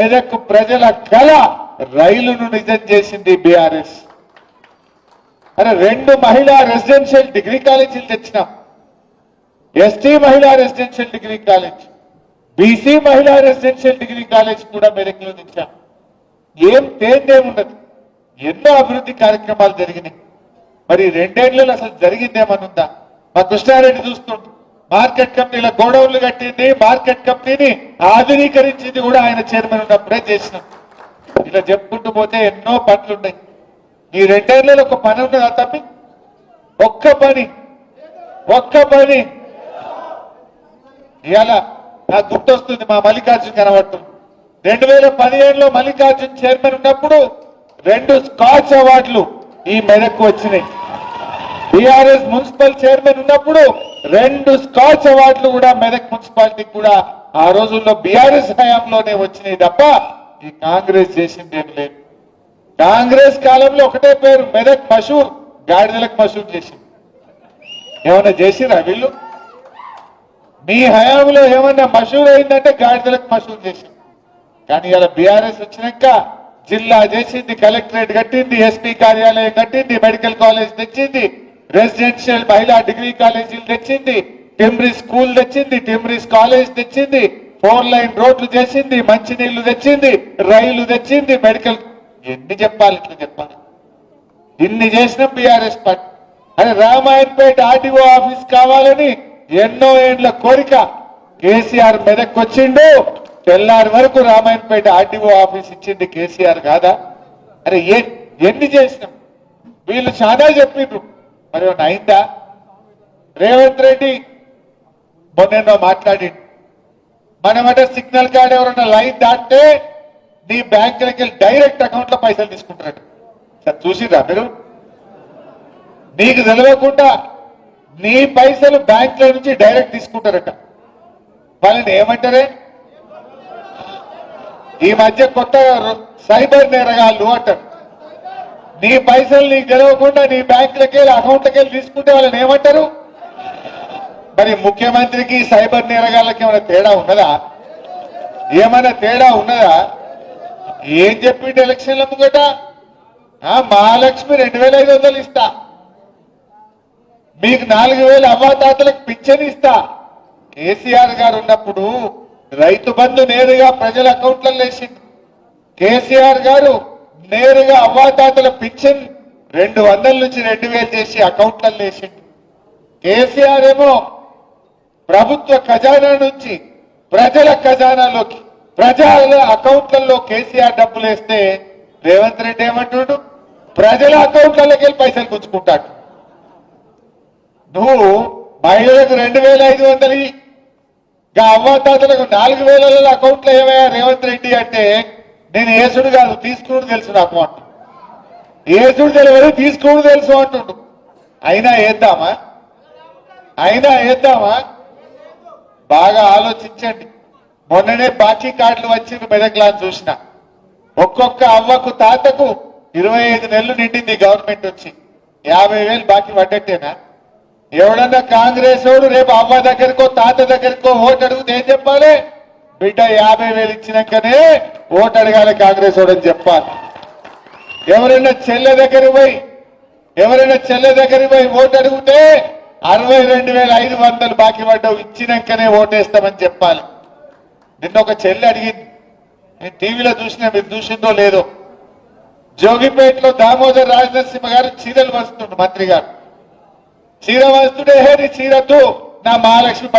మెదక్ ప్రజల కళ రైలును నిజం చేసింది బీఆర్ఎస్. అరే 2 మహిళా రెసిడెన్షియల్ డిగ్రీ కాలేజీలు తెచ్చినాం. ఎస్టీ మహిళా రెసిడెన్షియల్ డిగ్రీ కాలేజ్, బీసీ మహిళా రెసిడెన్షియల్ డిగ్రీ కాలేజ్ కూడా మెదక్లో తెచ్చాం. ఏం తేందేముండదు, ఎన్నో అభివృద్ధి కార్యక్రమాలు జరిగినాయి. మరి 2 ఏళ్లలో అసలు జరిగిందేమనుందా? మా కృష్ణారెడ్డి చూస్తుంటే మార్కెట్ కమిటీల గోడౌన్లు కట్టింది, మార్కెట్ కమిటీని ఆధునీకరించింది కూడా ఆయన చైర్మన్ ఉన్నప్పుడే చేసినాం. ఇలా చెప్పుకుంటూ పోతే ఎన్నో పనులు ఉన్నాయి. ఈ 2 ఏళ్లలో ఒక పని ఉన్నదా తప్పి? ఒక్క పని ఇవాళ నాకు గుర్తొస్తుంది, మా మల్లికార్జున్ కనబడుతుంది. 2015లో మల్లికార్జున్ చైర్మన్ ఉన్నప్పుడు 2 స్కాచ్ అవార్డులు ఈ మెదక్కు వచ్చినాయి. బీఆర్ఎస్ మున్సిపల్ చైర్మన్ ఉన్నప్పుడు 2 స్కాచ్ అవార్డులు కూడా మెదక్ మున్సిపాలిటీకి కూడా ఆ రోజుల్లో బీఆర్ఎస్ హయాంలోనే వచ్చినాయి తప్ప ఈ కాంగ్రెస్ చేసింది ఏం లేదు. కాంగ్రెస్ కాలంలో ఒకటే పేరు మెదక్ మషూర్, గాడిదలకు మషూర్ చేసింది. ఏమన్నా చేసిరా వీళ్ళు? మీ హయాంలో ఏమన్నా మషూర్ అయిందంటే గాడిదలకు మషూర్ చేసింది. కానీ ఇలా బీఆర్ఎస్ వచ్చినాక జిల్లా చేసింది, కలెక్టరేట్ కట్టింది, ఎస్పీ కార్యాలయం కట్టింది, మెడికల్ కాలేజ్ తెచ్చింది, రెసిడెన్షియల్ మహిళా డిగ్రీ కాలేజీలు తెచ్చింది, టిమ్రీ స్కూల్ తెచ్చింది, టిమ్రీస్ కాలేజ్ తెచ్చింది, 4 లైన్ రోడ్లు చేసింది, మంచినీళ్లు తెచ్చింది, రైలు తెచ్చింది, మెడికల్. ఎన్ని చెప్పాలి? ఇట్లా చెప్పాలి. ఇన్ని చేసిన బీఆర్ఎస్ పార్టీ. అని రామాయణపేట ఆర్టీఓ ఆఫీస్ కావాలని ఎన్నో ఏండ్ల కోరిక. కేసీఆర్ మెదక్ వచ్చిండు, తెల్లారి వరకు రామాయణపేట ఆర్టీఓ ఆఫీస్ ఇచ్చింది కేసీఆర్ కాదా? అరే ఎన్ని చేసినాం? వీళ్ళు చాలా చెప్పిండ్రు, మరి ఏమన్నా అయిందా? రేవంత్ రెడ్డి మొన్నెన్నో మాట్లాడి మనమట సిగ్నల్ కార్డ్ ఎవరన్నా లైన్ దాటితే నీ బ్యాంకులకి వెళ్ళి డైరెక్ట్ అకౌంట్ లో పైసలు తీసుకుంటారట. సార్ చూసిరా మీరు? నీకు తెలియకుండా నీ పైసలు బ్యాంకుల నుంచి డైరెక్ట్ తీసుకుంటారట. వాళ్ళని ఏమంటారే? ఈ మధ్య కొత్త సైబర్ నేరగాళ్ళు అంటారు. నీ పైసలు నీకు తెలియకుండా నీ బ్యాంకులకి వెళ్ళి అకౌంట్లకి వెళ్ళి తీసుకుంటే వాళ్ళని ఏమంటారు? మరి ముఖ్యమంత్రికి సైబర్ నేరగాళ్ళకి ఏమైనా తేడా ఉన్నదా? ఏమైనా తేడా ఉన్నదా? ఏం చెప్పిండు ఎలక్షన్ల ముంగట? మహాలక్ష్మి 2500 ఇస్తా, మీకు 4000 అవ్వాతాతలకు పింఛన్ ఇస్తా. కేసీఆర్ గారు ఉన్నప్పుడు రైతు బంధు నేరుగా ప్రజల అకౌంట్లలో వేసిండు. కేసీఆర్ గారు నేరుగా అవ్వాతాతల పింఛన్ 200 నుంచి 2000 చేసి అకౌంట్లలో వేసిండు. కేసీఆర్ ఏమో ప్రభుత్వ ఖజానా నుంచి ప్రజల ఖజానాలోకి, ప్రజల అకౌంట్లలో కేసీఆర్ డబ్బులు వేస్తే రేవంత్ రెడ్డి ఏమంటున్నాడు? ప్రజల అకౌంట్లలోకి వెళ్ళి పైసలు గుంజుకుంటాడు. నువ్వు మహిళలకు 2500 అవ్వాతాతలకు 4000 అకౌంట్లో ఏమయ్యా రేవంత్ రెడ్డి అంటే, నేను ఏసుడు కాదు తీసుకుడు తెలుసు నాకు అంటు. ఏసుడు తెలియదు తీసుకుడు తెలుసు అంటుండు. అయినా వేద్దామా? బాగా ఆలోచించండి. మొన్ననే బాకీ కార్డులు వచ్చి మెదక్లా చూసిన. ఒక్కొక్క అవ్వకు తాతకు 25 నెలలు నిండింది గవర్నమెంట్ వచ్చి. 50,000 బాకీ పడ్డట్టేనా? ఎవడన్నా కాంగ్రెస్ వాడు రేపు అవ్వ దగ్గరకో తాత దగ్గరకో ఓటు అడిగితే ఏం చెప్పాలి? బిడ్డ 50,000 ఇచ్చినాకనే ఓటు అడగాలి కాంగ్రెస్ వాడు అని చెప్పాలి. ఎవరైనా చెల్లె దగ్గరికి పోయి ఓటు అడిగితే 62,500 బాకీ పడ్డావు, ఇచ్చినాకనే ఓటేస్తామని చెప్పాలి. నిన్న ఒక చెల్లె అడిగింది, నేను టీవీలో చూసినా, మీరు చూసిందో లేదో. జోగిపేటలో దామోదర్ రాజనరసింహ గారు చీరలు వస్తుండు, మంత్రి గారు చీర వస్తుండే, హే నీ చీరతో నా మహాలక్ష్మి